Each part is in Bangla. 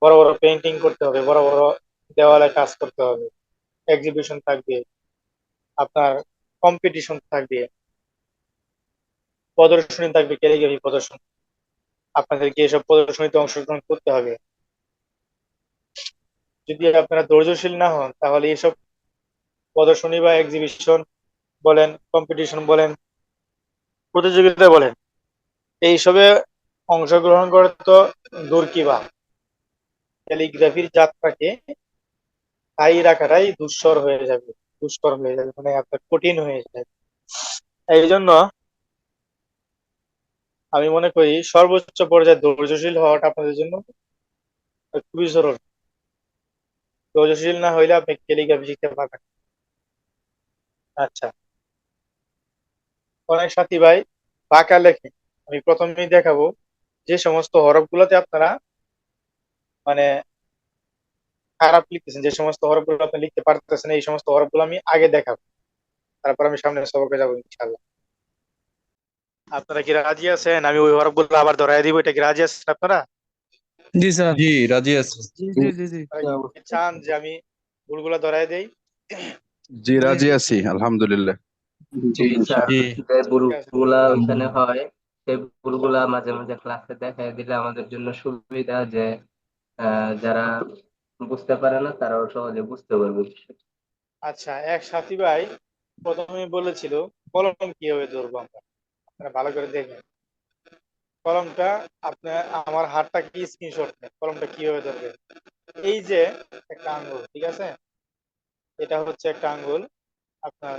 বড় বড় পেন্টিং করতে হবে, বড় বড় দেওয়ালে কাজ করতে হবে, এক্সিবিশন থাকবে, আপনার কম্পিটিশন থাকবে, প্রদর্শনী থাকবে, ক্যালিগ্রাফি প্রদর্শনী। আপনাদেরকে এসব প্রদর্শনীতে অংশগ্রহণ করতে হবে। যদি আপনারা ধৈর্যশীল না হন তাহলে এসব প্রদর্শনী বা এক্সিবিশন বলেন, কম্পিটিশন বলেন, প্রতিযোগিতা বলেন, এইসবে অংশগ্রহণ করে তো দূর কি বা, ক্যালিগ্রাফির যাত্রাকে স্থায়ী রাখাটাই দুষ্কর হয়ে যাবে, মানে আপনার কঠিন হয়ে যাবে। এই জন্য আমি মনে করি সর্বোচ্চ পর্যায়ে ধৈর্যশীল হওয়াটা আপনাদের জন্য খুবই জরুরি। ধৈর্যশীল না হইলে আপনি ক্যালিগ্রাফি শিখতে পারবেন না। আচ্ছা, অনেক সাথী ভাই বাঁকা লেখে। আমি প্রথমেই দেখাবো যে সমস্ত হরফ গুলোতে আপনারা মানে খারাপ লিখতেছেন, যে সমস্ত হরফ গুলো আপনি লিখতে পারতেছেন, এই সমস্ত হরফ গুলো আমি আগে দেখাবো, তারপর আমি সামনের সবকে যাবো ইনশাল্লাহ। আপনারা কি রাজি আছেন? আমি ওই হরফ গুলো আবার ধরাই দিব, এটা কি রাজি আছেন আপনারা? জি স্যার। জি, রাজি আছি। জি জি জি জি। আপনারা কি চান যে আমি ভুলগুলো ধরাই দেই? জি, জি রাজি জি। আছি আলহামদুলিল্লাহ। জি স্যার, জি যে ঠিক আছে, ভুলগুলা ওইখানে হয় সেই ভুলগুলা মাঝে মাঝে ক্লাসে দেখাই দিলে আমাদের জন্য সুবিধা, যে যারা বুঝতে পারে না তারাও সহজে বুঝতে পারবে বিষয়টা। আচ্ছা। এক সাথী ভাই প্রথমে বলেছিল কলম কিভাবে ধরবো আমরা, আপনারা ভালো করে দেখেন কলমটা। আপনার আমার হাতটা কি স্ক্রিনশট নেন, কলমটা কিভাবে ধরবে। এই যে একটা আঙ্গুল, ঠিক আছে, এটা হচ্ছে একটা আঙ্গুল, আপনার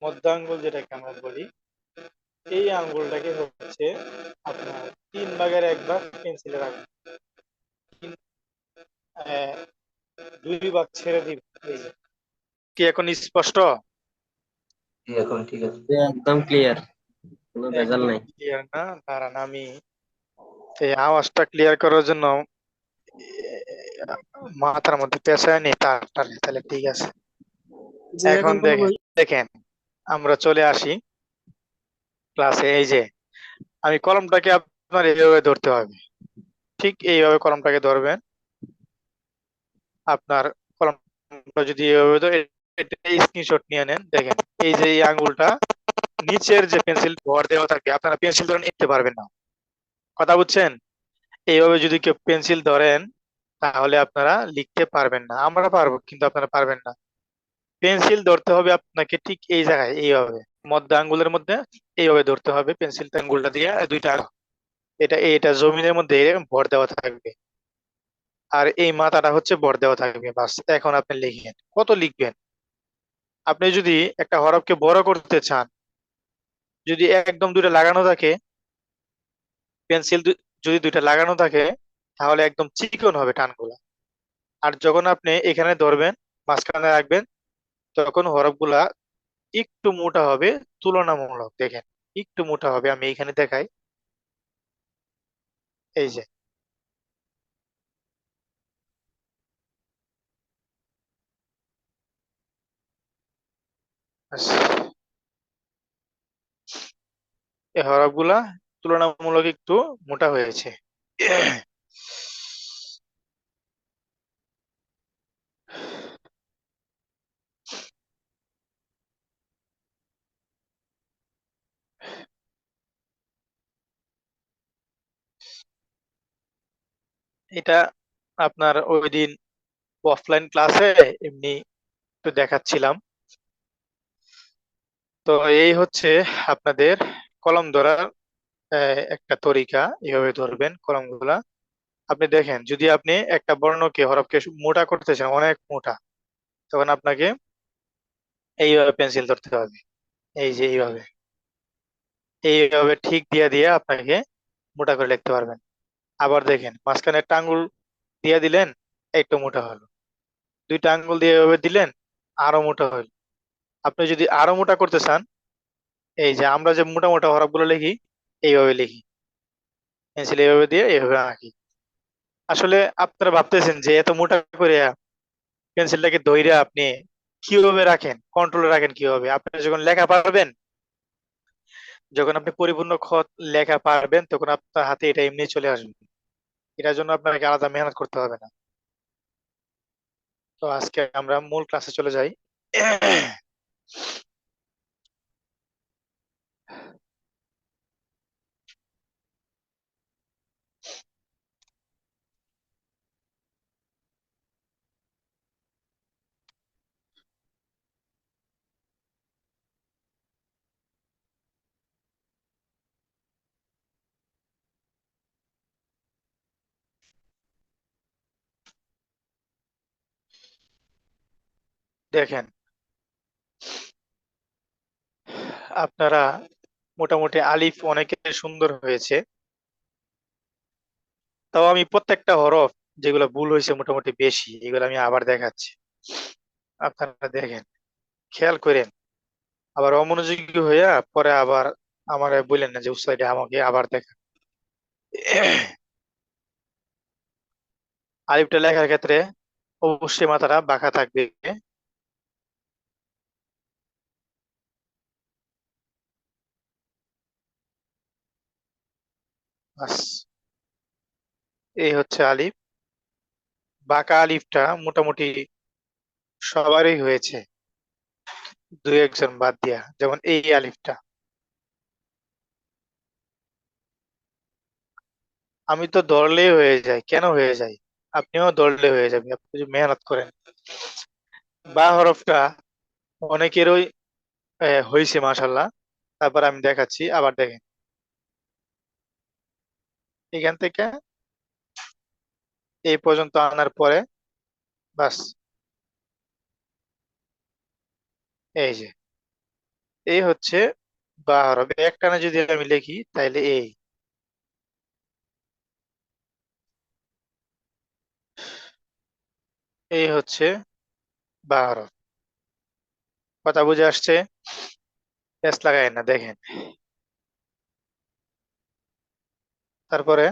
মধ্য আঙ্গুল যেটাকে আমরা বলি, এই আঙ্গুলটাকে হচ্ছে আপনার 3 ভাগের 1 ভাগ পেন্সিলে রাখবেন, আহ, 2 ভাগ ছেড়ে দিবেন। এই যে, কি এখন স্পষ্ট? জি, এখন ঠিক আছে, একদম ক্লিয়ার, কোনো ভেজাল একদম নাই। ক্লিয়ার না? দাঁড়ান, আমি এই আওয়াজটা ক্লিয়ার করার জন্য মাথার মধ্যে পেঁচায় নি তারটা, তাহলে ঠিক আছে। জি এখন এখন কোনো দেখেন দেখেন আমরা চলে আসি ক্লাসে। এই যে আমি কলমটাকে আপনার এইভাবে ধরতে হবে, ঠিক এইভাবে কলমটাকে ধরবেন। আপনার কলমটা যদি এইভাবে ধরে এটা স্ক্রিনশট নিয়ে নেন, দেখেন এই যে এই আঙ্গুলটা নিচের যে পেন্সিল ভর দেওয়া থাকে, আপনারা পেন্সিল ধরে নিতে পারবেন না, কথা বুঝছেন? এইভাবে যদি কেউ পেন্সিল ধরেন তাহলে আপনারা লিখতে পারবেন না। আমরা পারবো কিন্তু আপনারা পারবেন না। পেন্সিল ধরতে হবে আপনাকে ঠিক এই জায়গায়, এইভাবে মধ্য আঙ্গুলের মধ্যে এইভাবে ধরতে হবে পেন্সিলটা, আঙ্গুলটা দিয়ে দুইটা এটা জমিনের মধ্যে এরকম ভর দেওয়া থাকবে, আর এই মাথাটা হচ্ছে ভর দেওয়া থাকবে। বাস, এখন আপনি লিখেন, কত লিখবেন। আপনি যদি একটা হরফকে বড় করতে চান, যদি একদম দুইটা লাগানো থাকে, পেন্সিল যদি দুইটা লাগানো থাকে, তাহলে একদম চিকন হবে টানগুলা। আর যখন আপনি এখানে ধরবেন, মাঝখানে রাখবেন, তখন হরফগুলা একটু মোটা হবে, তুলনামূলক দেখেন একটু মোটা হবে। আমি এখানে দেখাই, এই যে ব্যাস, এই হরফগুলা তুলনামূলক একটু মোটা হয়েছে। এটা আপনার ওই দিন অফলাইন ক্লাসে এমনি একটু দেখাচ্ছিলাম। তো এই হচ্ছে আপনাদের কলম ধরার একটা তরিকা। এভাবে ধরবেন কলমগুলা। আপনি দেখেন, যদি আপনি একটা বর্ণকে হরফকে মোটা করতে চান, অনেক মোটা, তখন আপনাকে এইভাবে পেন্সিল ধরতে হবে, এই যে এইভাবে, এইভাবে ঠিক দিয়ে দিয়ে আপনাকে মোটা করে লিখতে পারবেন। আবার দেখেন মাঝখানে একটা আঙ্গুল দিয়ে দিলেন, একটু মোটা হলো, দুইটা আঙ্গুল দিয়ে এভাবে দিলেন, আরো মোটা হলো। আপনি যদি আরো মোটা করতে চান, এই যে আমরা যে মোটা মোটা হরফগুলো লিখি, এইভাবে লিখি, পেন্সিল এইভাবে দিয়ে এইভাবে আঁকি। আসলে আপনারা ভাবতেছেন যে এত মোটা করে পেন্সিলটাকে ধইরা আপনি কিভাবে রাখেন, কন্ট্রোলে রাখেন কিভাবে। আপনি যখন লেখা পারবেন, যখন আপনি পরিপূর্ণ খত লেখা পারবেন, তখন আপনার হাতে এটা এমনি চলে আসবে। এটার জন্য আপনাকে আলাদা মেহনত করতে হবে না। তো আজকে আমরা মূল ক্লাসে চলে যাই। দেখেন, আপনারা মোটামুটি আলিফ অনেকের সুন্দর হয়েছে। তাও আমি প্রত্যেকটা হরফ যেগুলো ভুল হয়েছে মোটামুটি বেশি, এগুলো আমি আবার দেখাচ্ছি। আপনারা দেখেন, খেয়াল করেন, আবার অমনোযোগী হইয়া পরে আবার আমার বললেন না যে উস্তাদ এটা আমাকে আবার দেখা। আলিফটা লেখার ক্ষেত্রে অবশ্যই মাথাটা বাঁকা থাকবে। বাস, এই হচ্ছে আলিফ। বাঁকা আলিফটা মোটামুটি সবারই হয়েছে, দুই একজন বাদ দিয়া, যেমন এই আলিফটা। আমি তো দৌড়লেই হয়ে যায়, কেন হয়ে যায়? আপনিও দৌড়লে হয়ে যাবে, আপনি যদি মেহনত করেন। বা হরফটা অনেকেরই হয়েছে মাশাল্লাহ। তারপর আমি দেখাচ্ছি, আবার দেখেন, এখান থেকে এই পর্যন্ত আনার পরে বাস, এই যে এই হচ্ছে বা হরফ। একটানা যদি আমি লিখি তাইলে এই হচ্ছে বা হরফ। কথা বুঝে আসছে? প্যাস লাগাই না, দেখেন। তারপরে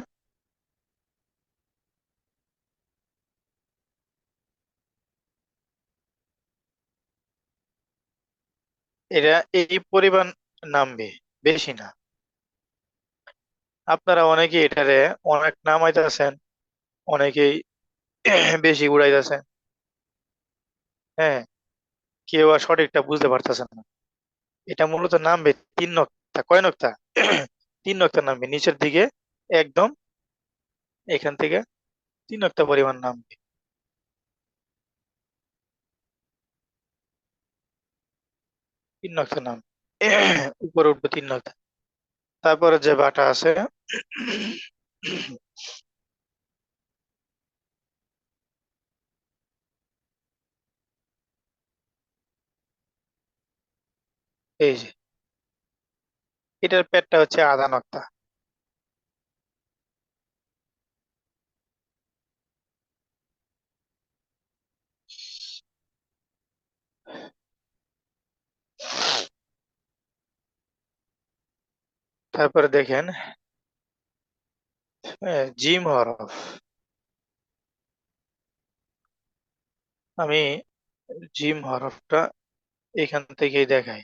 এটা এই পরিমাণ নামবে, বেশি না। আপনারা অনেকে এটারে অনেক নামাইতেছেন, অনেকেই বেশি উড়াইতেছেন। হ্যাঁ, কেউ আর সঠিকটা বুঝতে পারতেছেন না। এটা মূলত নামবে তিন নক্তা, কয় নক্তা? তিন নক্তা নামবে নিচের দিকে, একদম এখান থেকে তিন নক্তা পরিমাণ নামবে। তিন নক্তা নাম উপরে উঠবে তিন নক্তা। তারপরে যে বাটা আছে, এই যে এটার পেটটা হচ্ছে আধা নক্তা। তারপরে দেখেন, জিম হরফ। আমি জিম হরফটা এখান থেকেই দেখাই।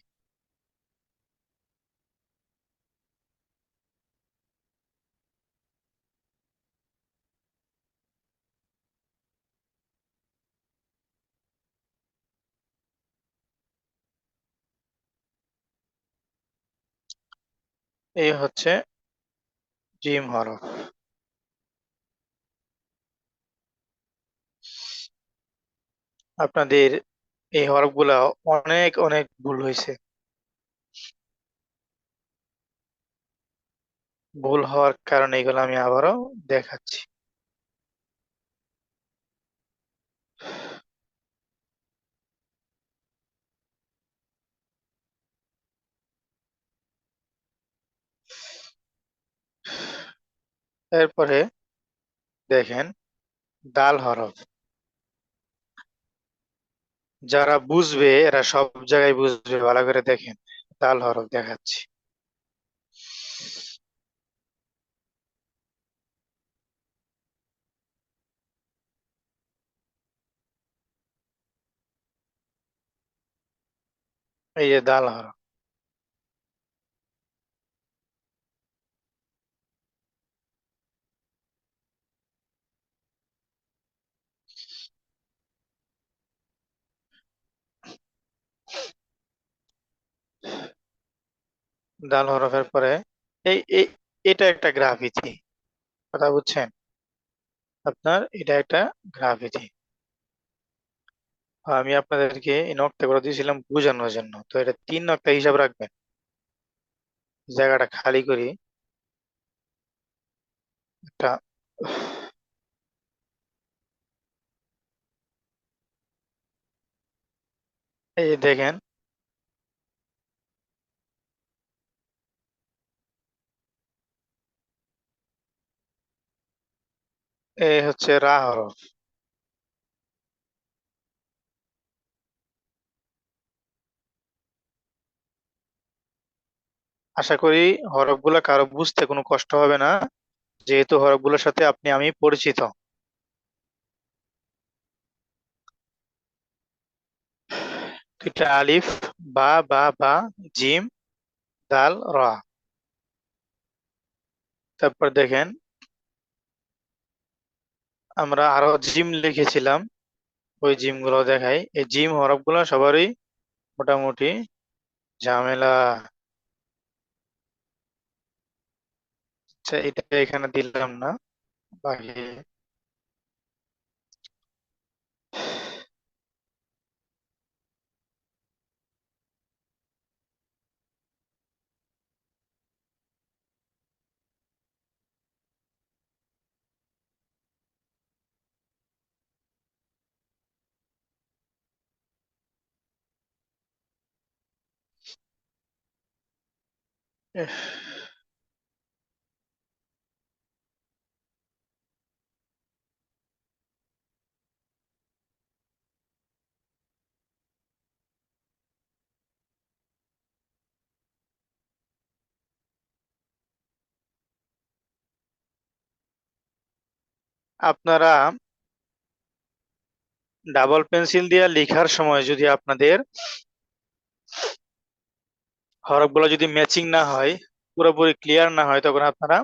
এই হচ্ছে জিম হরফ। আপনাদের এই হরফগুলা অনেক অনেক ভুল হয়েছে। ভুল হওয়ার কারণে এগুলো আমি আবারও দেখাচ্ছি। এরপরে দেখেন, দাল হরফ। যারা বুঝবে এরা সব জায়গায় বুঝবে, ভালো করে দেখেন। দাল হরফ দেখাচ্ছি। এই যে দাল হরফ। দাল হরফের পরে এই এটা একটা গ্রাফিতি, কথা বুঝছেন? আপনার এটা একটা গ্রাফিতি। আমি আপনাদেরকে এই নকটা করে দিয়েছিলাম বোঝানোর জন্য, তো এটা 3 নকটা হিসাব রাখবেন। জায়গাটা খালি করি একটা। এই যে দেখেন, এই হচ্ছে রা হরফ। আশা করি হরফগুলো কারো বুঝতে কোনো কষ্ট হবে না, যেহেতু হরফগুলোর সাথে আমি পরিচিত। দুইটা আলিফ, বা বা বা, জিম, দাল, রা। তারপর দেখেন আমরা আরো জিম লিখেছিলাম, ওই জিম গুলো দেখাই। এই জিম হরফ গুলো সবারই মোটামুটি ঝামেলা। আচ্ছা, এটা এখানে দিলাম না, বাকি। আপনারা ডাবল পেন্সিল দিয়ে লেখার সময় যদি আপনাদের হরফগুলো যদি ম্যাচিং না হয়, পুরোপুরি ক্লিয়ার না হয়, তখন আপনারা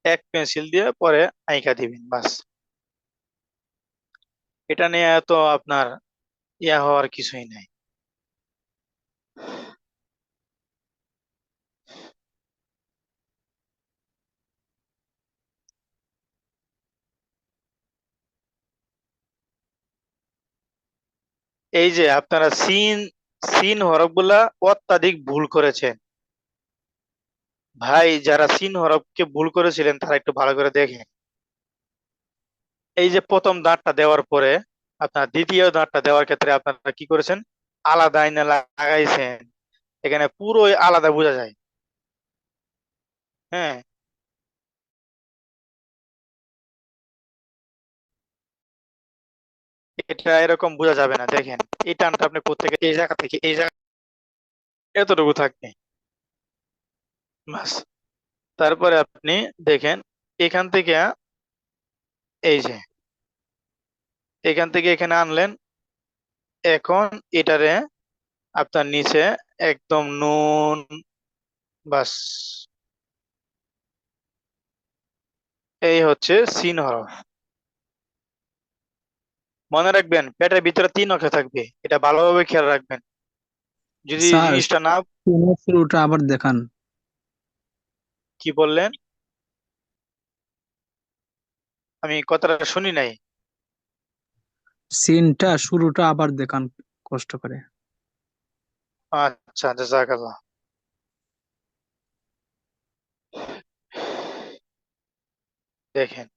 এক পেন্সিল দিয়ে পরে আইকা দিবেন, বাস। এটা নিয়ে তো আপনার ইয়া হওয়ার কিছুই নাই। এই যে আপনারা সিন সিন হরফগুলা অত্যাধিক ভুল করেছেন। ভাই, যারা সিন হরফকে ভুল করেছিলেন তারা একটু ভালো করে দেখেন। এই যে প্রথম দাঁতটা দেওয়ার পরে আপনার দ্বিতীয় দাঁতটা দেওয়ার ক্ষেত্রে আপনারা কি করেছেন? আলাদা আইনা লাগাইছেন। এখানে পুরোই আলাদা বোঝা যায়। হ্যাঁ, এটা এরকম বোঝা যাবে না। দেখেন, এই টানটা আপনি প্রত্যেকে এই জায়গা থেকে এই জায়গা এতটুকু থাকবে, বাস। তারপরে আপনি দেখেন এখান থেকে, এই যে এখান থেকে এখানে আনলেন। এখন এটারে আপনার নিচে একদম নুন, বাস। এই হচ্ছে সিন হরফ। মনে রাখবেন, পেটের ভিতরে 3 অক্ষর থাকবে, এটা ভালোভাবে খেয়াল রাখবেন। যদি এই স্যার, জিনিসটা না, শুরুটা আবার দেখান। কি বললেন? আমি কথাটা শুনি নাই। সিনটা শুরুটা আবার দেখান কষ্ট করে। আচ্ছা, জাযাকাল্লাহ। দেখেন,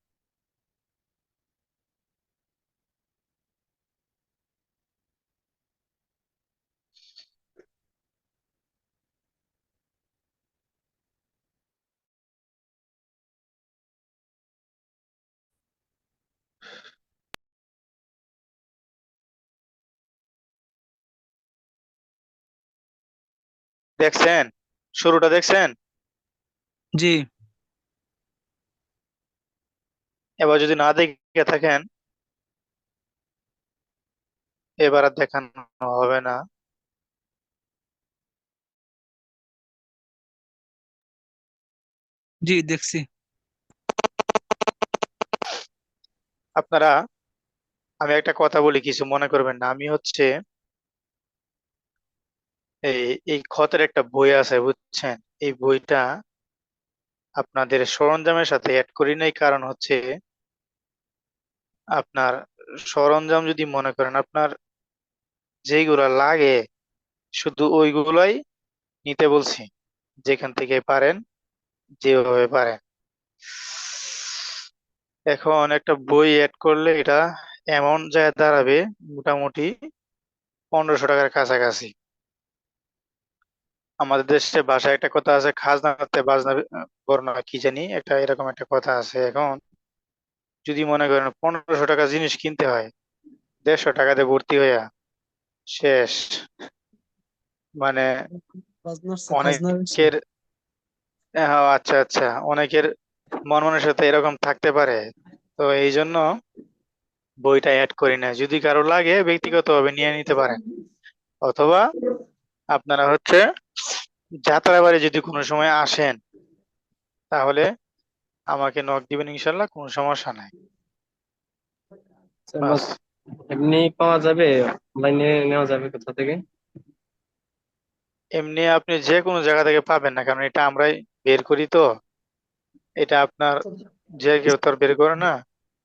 দেখছেন? শুরুটা দেখছেন? জি। এবার যদি না দেখে থাকেন, এবার আর দেখানো হবে না। জি, দেখছি। আপনারা, আমি একটা কথা বলি, কিছু মনে করবেন না। আমি হচ্ছে এই এই ক্ষতের একটা বই আছে বুঝছেন, এই বইটা আপনাদের সরঞ্জামের সাথে অ্যাড করি নাই, কারণ হচ্ছে আপনার সরঞ্জাম যদি মনে করেন আপনার যেইগুলা লাগে শুধু ওইগুলাই নিতে বলছি, যেখান থেকে পারেন, যেভাবে পারেন। এখন একটা বই অ্যাড করলে এটা অ্যামাউন্ট যায় দাঁড়াবে মোটামুটি 1500 টাকার কাছাকাছি। আমাদের দেশে ভাষায় একটা কথা আছে, খাজনাতে বাজনা বড় না কি জানি একটা এরকম একটা কথা আছে। এখন যদি মনে করেন 1500 টাকা জিনিস কিনতে হয় 150 টাকাতে ভর্তি হইয়া শেষ, মানে অনেকের আচ্ছা আচ্ছা, অনেকের মন মানসিকতা এরকম থাকতে পারে। তো এই জন্য বইটা অ্যাড করি না, যদি কারো লাগে ব্যক্তিগতভাবে নিয়ে নিতে পারেন, অথবা আপনারা হচ্ছে যাত্রাবাড়ি যদি কোনো সময় আসেন তাহলে আমাকে নক দিবেন, ইনশাল্লাহ কোনো সমস্যা নাই। আচ্ছা, বাস। এমনি পাওয়া যাবে? অনলাইনে নেওয়া যাবে কোথা থেকে? এমনি আপনি যে কোনো জায়গা থেকে পাবেন না, কারণ এটা আমরাই বের করি তো। এটা আপনার যে কেউ তো আর বের করে না,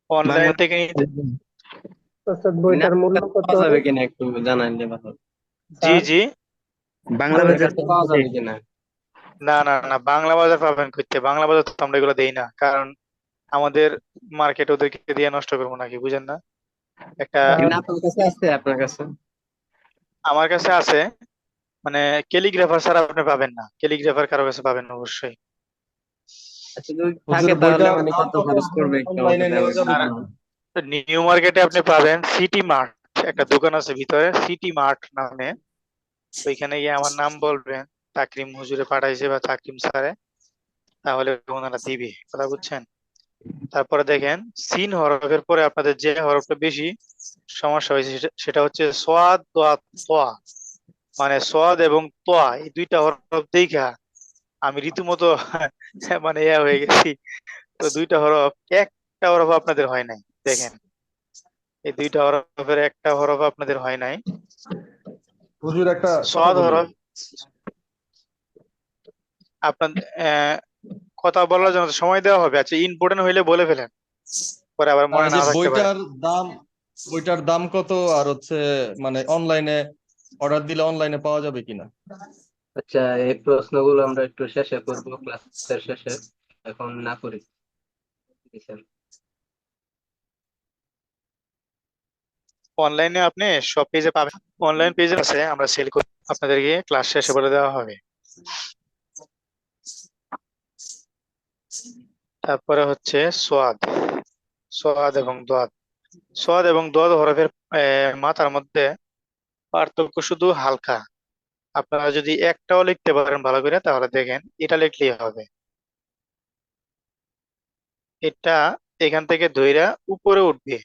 অনলাইন থেকে নিতে। আচ্ছা, না, বইটার মূল্য কত? পাওয়া যাবে কিনা একটু জানাইলে ভালো হতো। জি স্যার, জি। বাংলা আপনার বাজার কাছে পাওয়া যাবে কিনা? না না না, বাংলা বাজার পাবেন করতে, বাংলা বাজার তো আমরা এগুলো দেই না, কারণ আমাদের মার্কেট ওদেরকে দিয়ে নষ্ট করবো নাকি, বুঝেন না? একটা এমনি আপনার কাছে আছে? আপনার কাছে? আমার কাছে আছে, মানে ক্যালিগ্রাফার ছাড়া আপনি পাবেন না, ক্যালিগ্রাফার কারো কাছে পাবেন না অবশ্যই। আচ্ছা, যদি হুজুর থাকে তাহলে বইটার মানে দাম কত কত খরচ পড়বে একটু আমাকে অনলাইনে নেওয়া যাবে আর কি? জানান। নিউ মার্কেটে আপনি পাবেন সিটি মার্ট, একটা দোকান আছে ভিতরে সিটি মার্ট নামে। ওইখানে গিয়ে আমার নাম বলবেন, তাকরিম হুজুরে পাঠাইছে বা তাকরিম স্যারে, তাহলে ওনারা দিবে, কথা বুঝছেন? তারপরে দেখেন সিন হরফের পরে আপনাদের যে হরফটা বেশি সমস্যা হয়েছে সেটা হচ্ছে সোয়াদ দোয়া তোয়া, মানে সোয়াদ এবং তোয়া এই দুইটা হরফ দেখা আমি রীতিমতো মানে ইয়া হয়ে গেছি। তো দুইটা হরফ, একটা হরফ আপনাদের হয় নাই, দেখেন এই দুইটা হরফের একটা হরফ আপনাদের হয় নাই। হুজুর একটা কথা সোয়াদ বলি। হরফ আপনার কথা বলার জন্য তো সময় দেওয়া হবে, আচ্ছা ইম্পর্টেন্ট হইলে বলে ফেলেন, পরে আবার মনে যে না থাকতে পারে। বইটার দাম কত, আর হচ্ছে মানে অনলাইনে অর্ডার দিলে অনলাইনে পাওয়া যাবে কিনা? আচ্ছা, এই প্রশ্নগুলো আমরা একটু শেষে করবো, ক্লাসের শেষে, এখন না করি। জি, স্যার। অনলাইনে আপনি সব পেজে পাবেন, অনলাইন পেজ আছে আমরা সেল করি, আপনাদেরকে ক্লাস শেষে বলে দেওয়া হবে। তারপরে হচ্ছে সোয়াদ, সোয়াদ এবং দোয়াদ। সোয়াদ এবং দোয়াদ হরফের মাথার মধ্যে পার্থক্য শুধু হালকা। আপনারা যদি একটাও লিখতে পারেন ভালো করে তাহলে দেখেন এটা লিখলেই হবে। এটা এখান থেকে ধইরা উপরে উঠবে,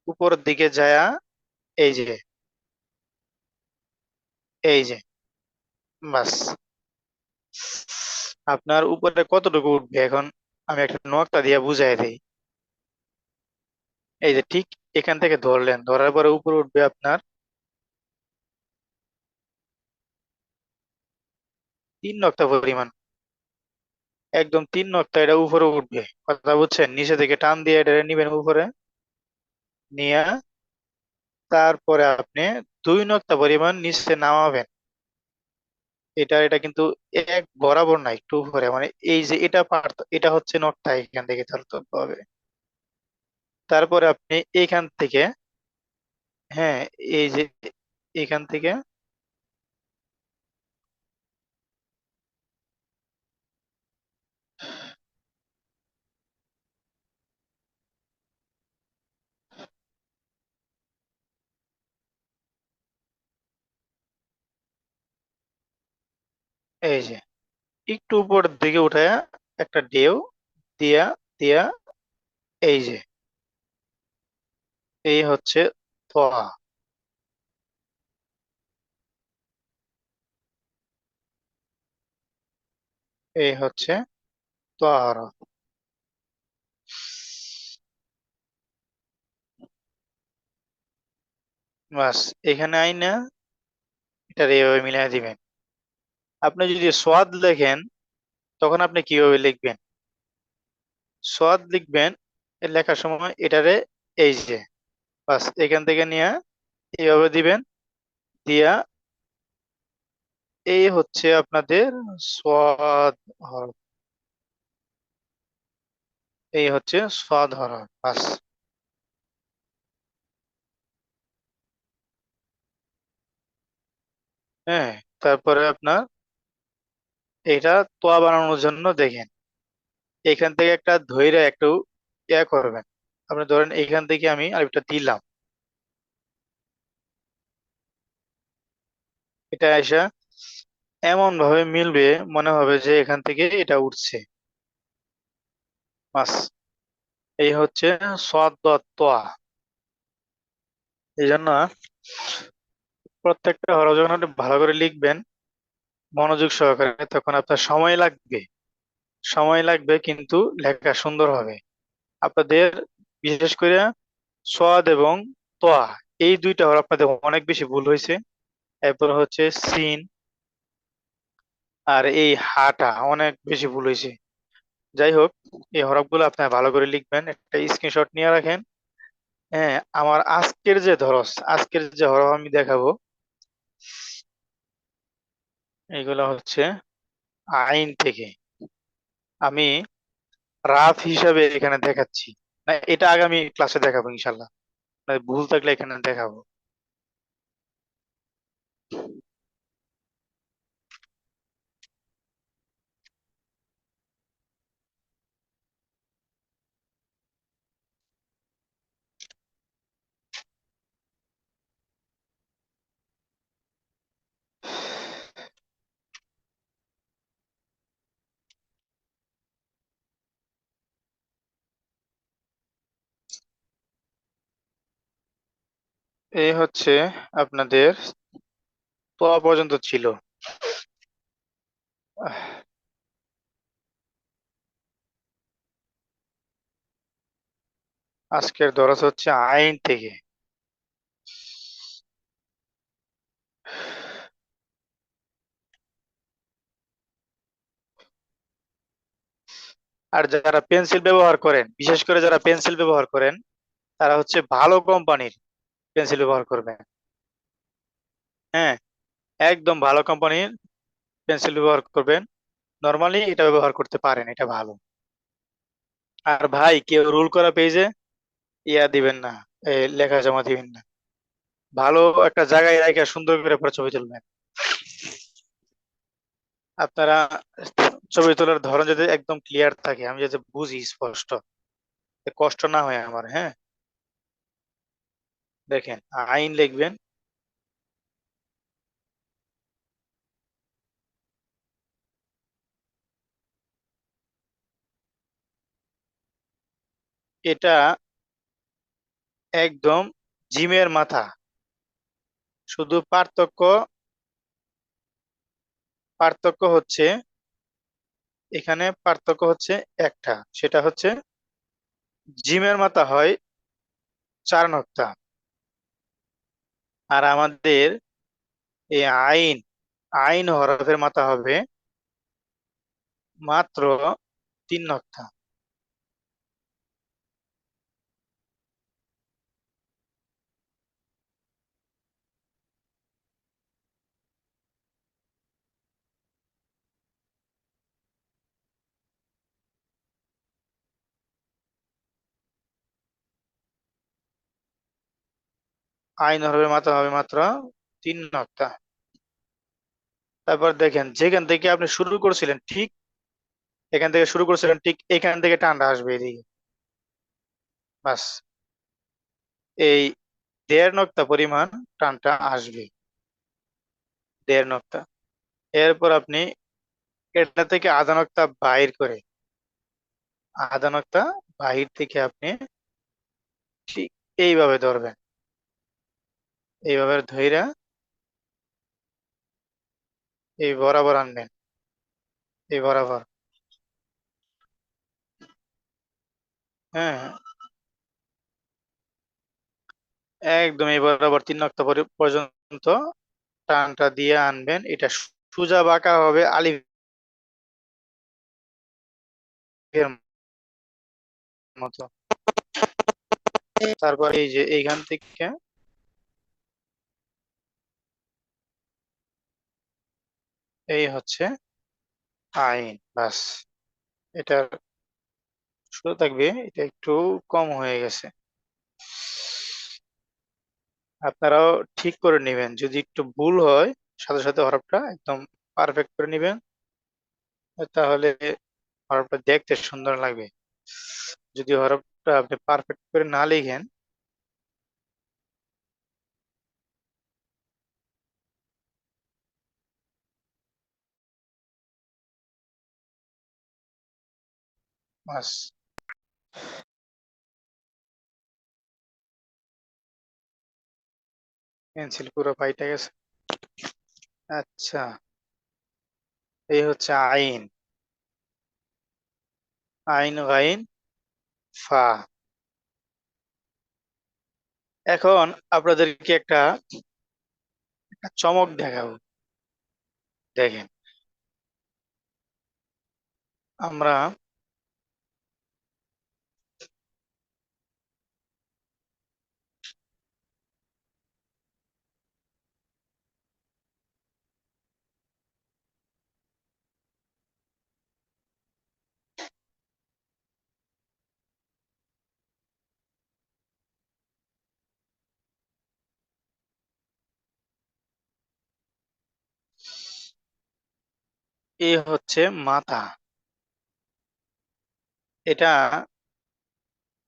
উপরের দিকে যায়া এই যে, এই যে, বাস। আপনার উপরে কতটুকু উঠবে এখন আমি একটা নকটা দিয়ে বুঝাই দিই। এই যে ঠিক এখান থেকে ধরলেন, ধরার পরে উপরে উঠবে আপনার 3 নক্তা পরিমাণ, একদম 3 নক্তা এটা উপরে উঠবে, কথা বুঝছেন? নিচে থেকে টান দিয়ে এটা নিবেন উপরে, নিয়ে তারপরে আপনি 2 নক্তা পরিমাণ নিচে নামাবেন। এটা কিন্তু এক বরাবর না, একটু উপরে, মানে এই যে এটা পার্ট, এটা হচ্ছে নকটা, এখান থেকে ধরতে হবে। তারপরে আপনি এইখান থেকে, হ্যাঁ, এই যে এখান থেকে এই যে একটু উপর দিকে উঠায়া একটা ঢেউ দিয়া দিয়া এই যে, এই হচ্ছে তোয়া, এই হচ্ছে তোয়া হরফ। বাস, এখানে আইনা এটা এইভাবে মিলাই দিবেন। আপনি যদি সোয়াদ লেখেন তখন আপনি কিভাবে লিখবেন? সোয়াদ লিখবেন, এর লেখার সময় এটারে এই যে বাস এখান থেকে নিয়ে এইভাবে দিবেন, দিয়া এই হচ্ছে আপনাদের সোয়াদ হরফ। এই হচ্ছে সোয়াদ হরফ বাস। হ্যাঁ, তারপরে আপনার এটা তোয়া বানানোর জন্য দেখেন এখান থেকে একটা ধইরা একটু ইয়া করবেন। আপনি ধরেন এখান থেকে আমি আরেকটা দিলাম, এটা এসে এমন ভাবে মিলবে মনে হবে যে এখান থেকে এটা উঠছে। বাস এই হচ্ছে সোয়াদ তোয়া। এই জন্য প্রত্যেকটা হরফ যখন আপনি ভালো করে লিখবেন মনোযোগ সহকারে তখন আপনার সময় লাগবে, সময় লাগবে কিন্তু লেখা সুন্দর হবে। আপনাদের বিশেষ করে সোয়াদ এবং তোয়া এই দুইটা হরফ আপনাদের অনেক বেশি ভুল হয়েছে। এরপর হচ্ছে সিন আর এই হাটা অনেক বেশি ভুল হয়েছে। যাই হোক, এই হরফগুলো আপনার ভালো করে লিখবেন, একটা স্ক্রিনশট নিয়ে রাখেন। হ্যাঁ, আমার আজকের যে হরফ আমি দেখাবো এইগুলো হচ্ছে আইন থেকে। আমি রাফ হিসাবে এখানে দেখাচ্ছি, না এটা আগামী ক্লাসে দেখাবো ইনশাল্লাহ, মানে ভুল থাকলে এখানে দেখাবো। এই হচ্ছে আপনাদের তোয়া পর্যন্ত ছিল। আহ, আজকের দরজ হচ্ছে আইন থেকে। আর যারা পেন্সিল ব্যবহার করেন, বিশেষ করে যারা পেন্সিল ব্যবহার করেন তারা হচ্ছে ভালো কোম্পানির পেন্সিল ব্যবহার করবেন। হ্যাঁ, একদম ভালো কোম্পানির পেন্সিল ব্যবহার করবেন। নরমালি এটা ব্যবহার করতে পারেন, এটা ভালো। আর ভাই কেউ রুল করা পেজে ইয়া দিবেন না, লেখা জমা দিবেন না। ভালো একটা জায়গায় রেখে সুন্দর করে পরে ছবি তুলবেন। আপনারা ছবি তোলার ধরন যদি একদম ক্লিয়ার থাকে, আমি যাতে বুঝি স্পষ্ট, এতে কষ্ট না হয় আমার। হ্যাঁ, দেখেন আইন লিখবেন, এটা একদম জিমের মাথা। শুধু পার্থক্য পার্থক্য হচ্ছে এখানে পার্থক্য হচ্ছে একটা, সেটা হচ্ছে জিমের মাথা হয় 4 নক্তা, আর আমাদের এই আইন আইন হরফের মাথা হবে মাত্র 3 নক্তা। আইন হরফের মাথা হবে মাত্র 3 নক্তা। তারপর দেখেন যেখান থেকে আপনি শুরু করছিলেন ঠিক এখান থেকে শুরু করছিলেন ঠিক এখান থেকে টানটা আসবে এদিকে। বাস এই 1.5 নক্তা পরিমাণ টানটা আসবে, 1.5 নক্তা। এরপর আপনি এটা থেকে আধা 1 নক্তা বাইর করে, আধা 1 নক্তা বাহির থেকে আপনি ঠিক এইভাবে ধরবেন, এইভাবে ধইরা এই বরাবর আনবেন, এই বরাবর। হ্যাঁ, একদম এই বরাবর 3 নক্তা পর্যন্ত টানটা দিয়ে আনবেন, এটা সোজা বাঁকা হবে আলিফের মতো। তারপর এই যে এইখান থেকে এই হচ্ছে আইন, বাস। এটার শুরু থাকবে, এটা একটু কম হয়ে গেছে, আপনারাও ঠিক করে নেবেন। যদি একটু ভুল হয় সাথে সাথে হরফটা একদম পারফেক্ট করে নেবেন, তাহলে হরফটা দেখতে সুন্দর লাগবে। যদি হরফটা আপনি পারফেক্ট করে না লিখেন, বাস। পেন্সিল পুরো পাইটা গেছে। আচ্ছা, এই হচ্ছে আইন, আইন গাইন ফা। এখন আপনাদেরকে একটা চমক দেখাবো, দেখেন। আমরা এই হচ্ছে মাথা, এটা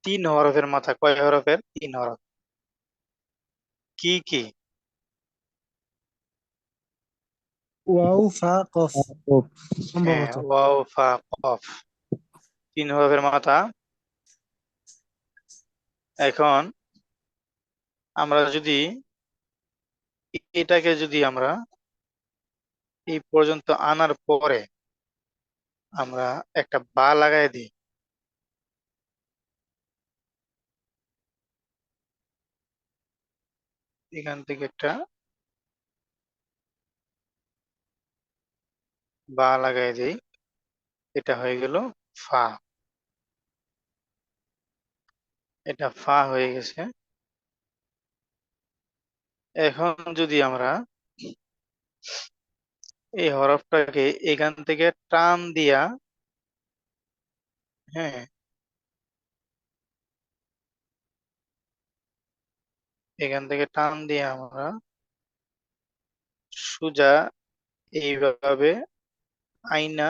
3 হরফের মাথা। কয় হরফের? 3 হরফ। কি কি? ওয়াও ফা কফ হ্যাঁ, সম্ভবত। ওয়াও ফা কফ, 3 হরফের মাথা। এখন আমরা যদি এটাকে যদি আমরা এই পর্যন্ত আনার পরে আমরা একটা বা লাগাই দিই, এখান থেকে একটা বা লাগাই দিই, এটা হয়ে গেল ফা। এটা ফা হয়ে গেছে। এখন যদি আমরা এই হরফটাকে এখান থেকে টান দিয়া, হ্যাঁ, এখান থেকে টান দিয়ে আমরা সোজা এইভাবে আইনা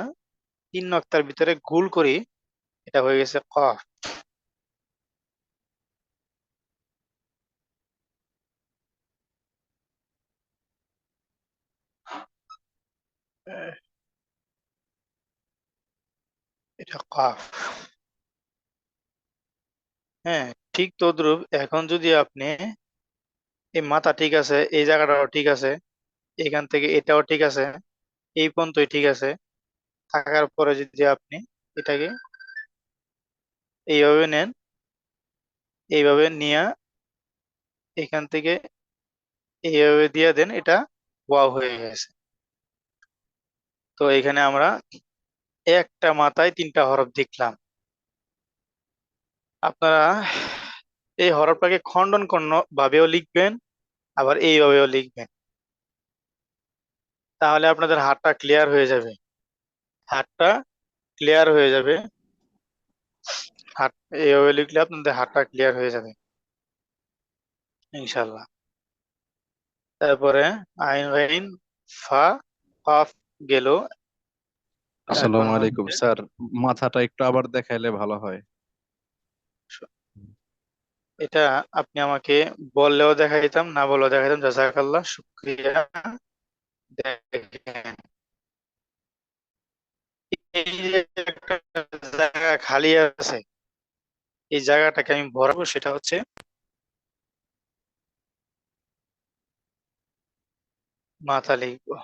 3 নক্তার ভিতরে গোল করি, এটা হয়ে গেছে কফ। আহ, এটা কফ। হ্যাঁ, ঠিক তদ্রুপ এখন যদি আপনি এই মাথা ঠিক আছে, এই জায়গাটাও ঠিক আছে, এখান থেকে এটাও ঠিক আছে, এই পর্যন্তই ঠিক আছে, থাকার পরে যদি আপনি এটাকে এইভাবে নেন, এইভাবে নিয়ে এখান থেকে এইভাবে দিয়ে দেন, এটা ওয়াও হয়ে গেছে। তো এখানে আমরা একটা মাথায় 3টা হরফ দেখলাম। আপনারা এই হরফটাকে খণ্ডন কর্ণ ভাবেও লিখবেন, আবার এইভাবেও লিখবেন, তাহলে আপনাদের হাতটা ক্লিয়ার হয়ে যাবে। হাতটা ক্লিয়ার হয়ে যাবে। হাত এইভাবে লিখলে আপনাদের হাতটা ক্লিয়ার হয়ে যাবে ইনশাল্লাহ। তারপরে আইন গাইন ফা কফ গেল। এখন আসসালামু আলাইকুম হচ্ছে স্যার, মাথাটা একটু আবার দেখাইলে ভালো হয়। এটা আপনি আমাকে বললেও দেখাইতাম, না বললেও দেখাইতাম, জাযাকাল্লাহ, শুকরিয়া। দেখেন, এই যে একটা জায়গা খালি আছে, এই জায়গাটাকে আমি ভরাবো, সেটা হচ্ছে মাথা লিখবো।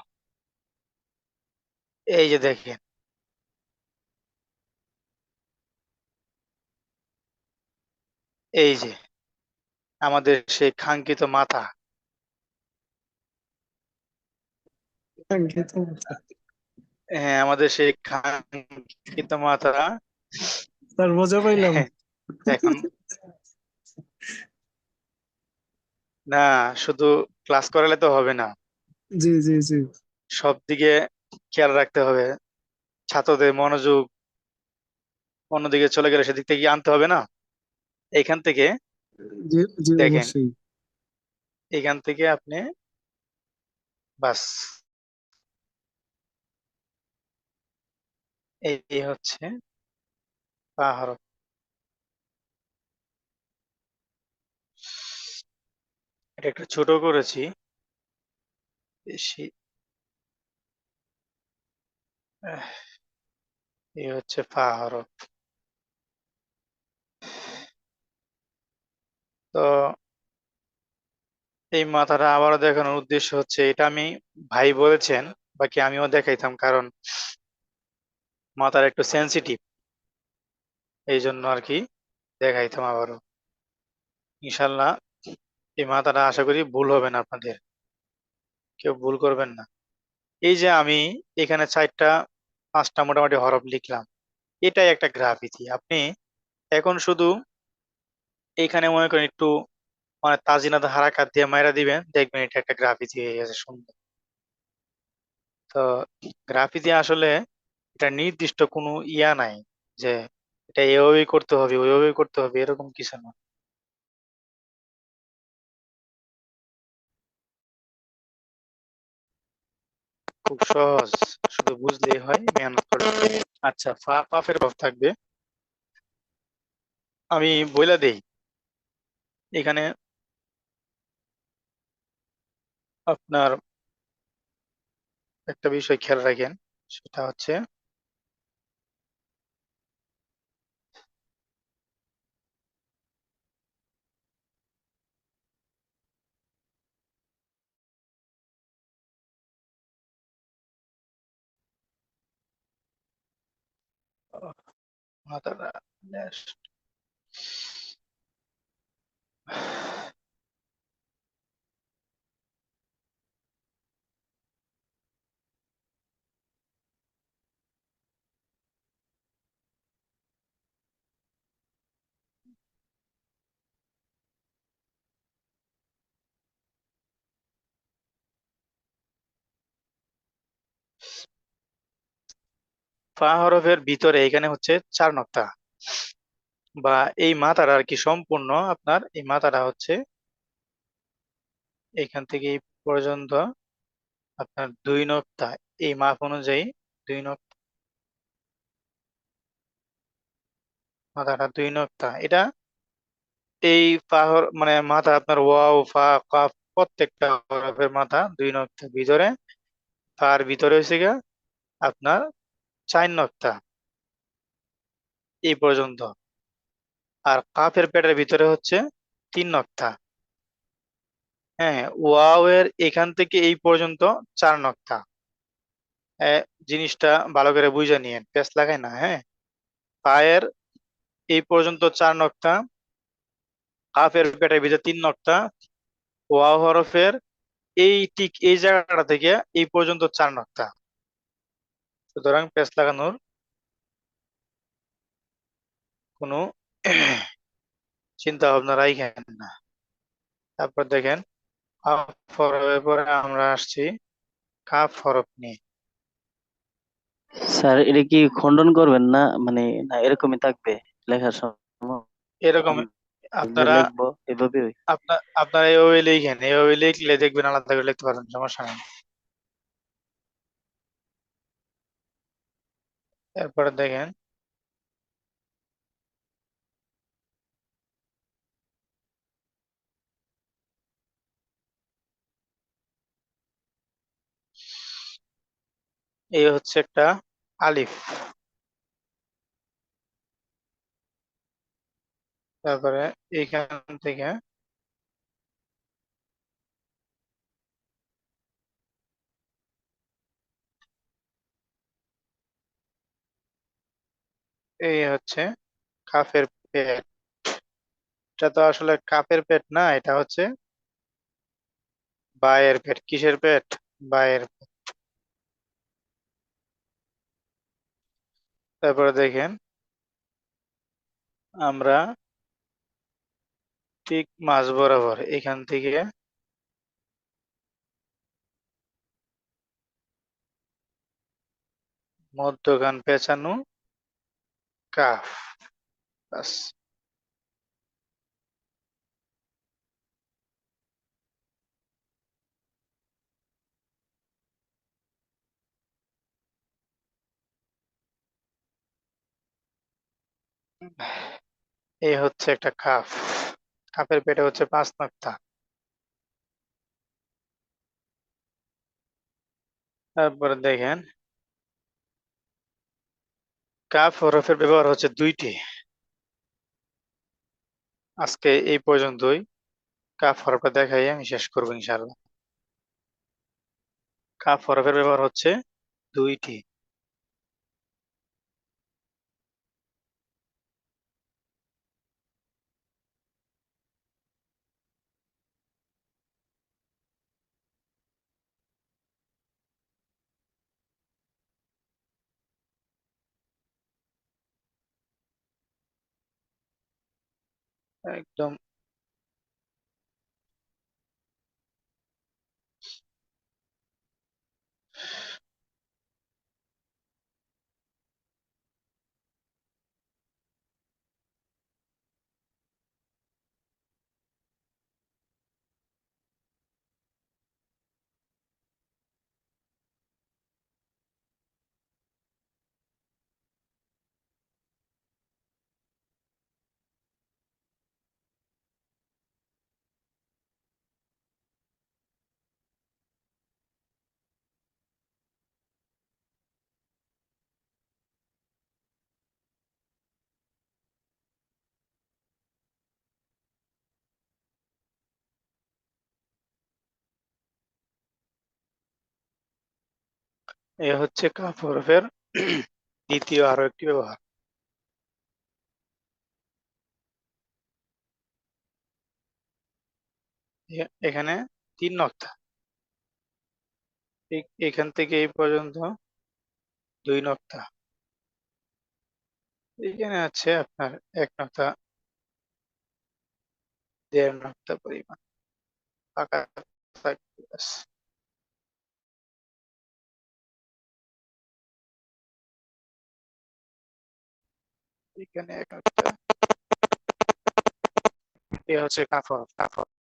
এই যে দেখেন, এই যে আমাদের সেই কাঙ্ক্ষিত মাথা, কাঙ্ক্ষিত মাথা। হ্যাঁ, আমাদের সেই কাঙ্ক্ষিত মাথা স্যার মজা পাইলাম। এখন না, শুধু ক্লাস করালে তো হবে না, জি জি জি। সব দিকে খেয়াল রাখতে হবে। ছাত্রদের মনোযোগ অন্যদিকে চলে গেলে সেদিক থেকে আনতে হবে না। এখান থেকে জি জি দেখেন, অবশ্যই। এখান থেকে আপনি বাস এই হচ্ছে পাহাড়। এটা একটু ছোট করেছি বেশি। আহ, এই হচ্ছে পাহাড়। তো এই মাথাটা আবারও দেখানোর উদ্দেশ্য হচ্ছে, এটা আমি ভাই বলেছেন, বাকি আমিও দেখাইতাম, কারণ মাথার একটু সেনসিটিভ, এই জন্য আর কি দেখাইতাম আবারও। ইনশাল্লাহ এই মাথাটা আশা করি ভুল হবে না, আপনাদের কেউ ভুল করবেন না। এই যে আমি এখানে 4টা 5টা মোটামুটি হরফ লিখলাম, এটাই একটা গ্রাফিতি। আপনি এখন শুধু এইখানে মনে করেন একটু মানে তাজিনাত হারাকাত দিয়ে মাইরা দিবেন, দেখবেন এটা একটা গ্রাফিতি হয়ে গেছে সুন্দর। তো গ্রাফিতি আসলে এটা নির্দিষ্ট কোনো ইয়া নাই যে এটা এভাবেই করতে হবে ওইভাবেই করতে হবে, এরকম কিছু না। খুব সহজ, শুধু বুঝলেই হয়, মেহনত করতে হবে। আচ্ছা, পাফের ভাব থাকবে, আমি বইলা দেই। এখানে আপনার একটা বিষয় খেয়াল রাখেন, সেটা হচ্ছে আহ, মাথাটা last। ফা হরফের ভিতরে এখানে হচ্ছে 4 নক্তা, বা এই মাথাটা আর কি সম্পূর্ণ আপনার এই মাথাটা হচ্ছে এখান থেকে এই পর্যন্ত আপনার 2 নক্তা, এই মাপ অনুযায়ী 2 নক্তা, মাথাটা 2 নক্তা। এটা এই পাহর মানে মাথা আপনার ওয়াও ফা কাফ প্রত্যেকটা হরফের মাথা 2 নক্তা ভিতরে। তার ভিতরে হয়েছে গিয়া আপনার 4 নক্তা এই পর্যন্ত। আর কাফের পেটের ভিতরে হচ্ছে 3 নক্তা। হ্যাঁ, ওয়াও এর এখান থেকে এই পর্যন্ত 4 নক্তা। জিনিসটা ভালো করে বুঝে নিয়েন, পেঁচ লাগাই না। হ্যাঁ, পায়ের এই পর্যন্ত 4 নক্তা, কাফের পেটের ভিতরে 3 নক্তা, ওয়াও হরফের এই ঠিক এই জায়গাটা থেকে এই পর্যন্ত 4 নক্তা। সুতরাং পেঁচ লাগানোর কোনো চিন্তা ভাবনা রাখেন না। তারপর দেখেন, কাফ হরফের পরে আমরা আসছি কাফ হরফ নিয়ে। স্যার এটা কি খণ্ডন করবেন না, মানে না এরকমই থাকবে লেখার সময়? এরকম আমি যে আপনারা লিখবো এভাবেই? আপনারা এইভাবে লিখেন, এইভাবে লিখলে দেখবেন আলাদা করে লিখতে পারেন, সমস্যা নেই। এরপরে দেখেন, এই হচ্ছে একটা আলিফ। তারপরে এইখান থেকে এই হচ্ছে কাফের পেট। এটা তো আসলে কাফের পেট না, এটা হচ্ছে বায়ের পেট। কিসের পেট? বায়ের পেট। তারপরে দেখেন আমরা ঠিক মাঝ বরাবর এখান থেকে মধ্যখান পেঁচানো কাফ। বাস। এই হচ্ছে একটা কাফ। কাফের পেটে হচ্ছে 5 নক্তা। তারপরে দেখেন কাফ হরফের ব্যবহার হচ্ছে 2টি। আজকে এই পর্যন্তই। কাফ হরফটা দেখাই আমি শেষ করবো ইনশাআল্লাহ। কাফ হরফের ব্যবহার হচ্ছে 2টি। একদম এ হচ্ছে কাফ হরফের দ্বিতীয় আরো একটি ব্যবহার। এখানে 3 নক্তা। এখান থেকে এই পর্যন্ত 2 নক্তা। এখানে আছে আপনার 1 নক্তা, 1.5 নক্তা পরিমাণ ফাঁকা থাকবে। ব্যাস। এখানে 1 নক্তা। এ হচ্ছে কাফ হরফ।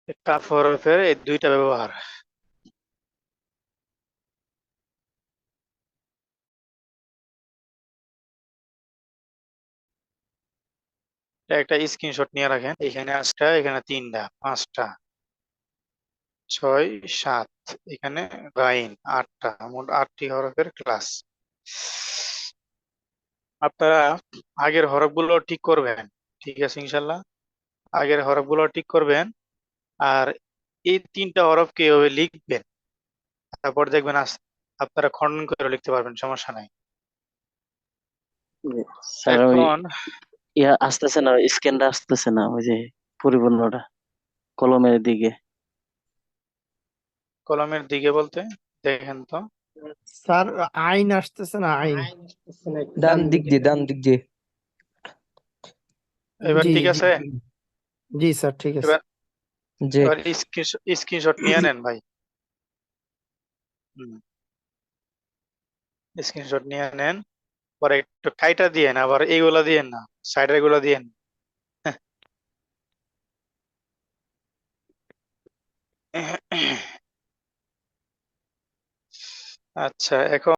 এই কাফ হরফের এই 2টা ব্যবহার। এটা একটা স্ক্রিনশট নিয়ে রাখেন। এখানে 5টা, এখানে 3টা, 5টা, 6, 7, এখানে গাইন 8টা, মোট 8টি হরফের ক্লাস। আপনারা আগের হরফগুলো ঠিক করবেন। ঠিক আছে ইনশাল্লাহ। আগের হরফগুলো ঠিক করবেন। আর এই 3টা হরফকে এভাবে লিখবেন। তারপর দেখবেন আপনারা খণ্ডন করে লিখতে পারবেন, সমস্যা নাই। স্যার ওই এখন আসতেছে না, স্ক্যানটা আসতেছে না, ওই যে পরিপূর্ণটা কলমের দিকে। কলমের দিকে বলতে দেখেন তো। স্যার আইন আসতেছে না, আইন। ডান দিক দিয়ে এবার জি ঠিক জি আছে। জি। জি স্যার, ঠিক আছে। এবার যে এবার স্ক্রিনশট নিয়ে নেন ভাই। স্ক্রিনশট নিয়ে নেন। পরে একটু কাইটা দিয়েন, আবার এইগুলা দিয়েন না, সাইডের গুলা দিয়েন। আচ্ছা, এখন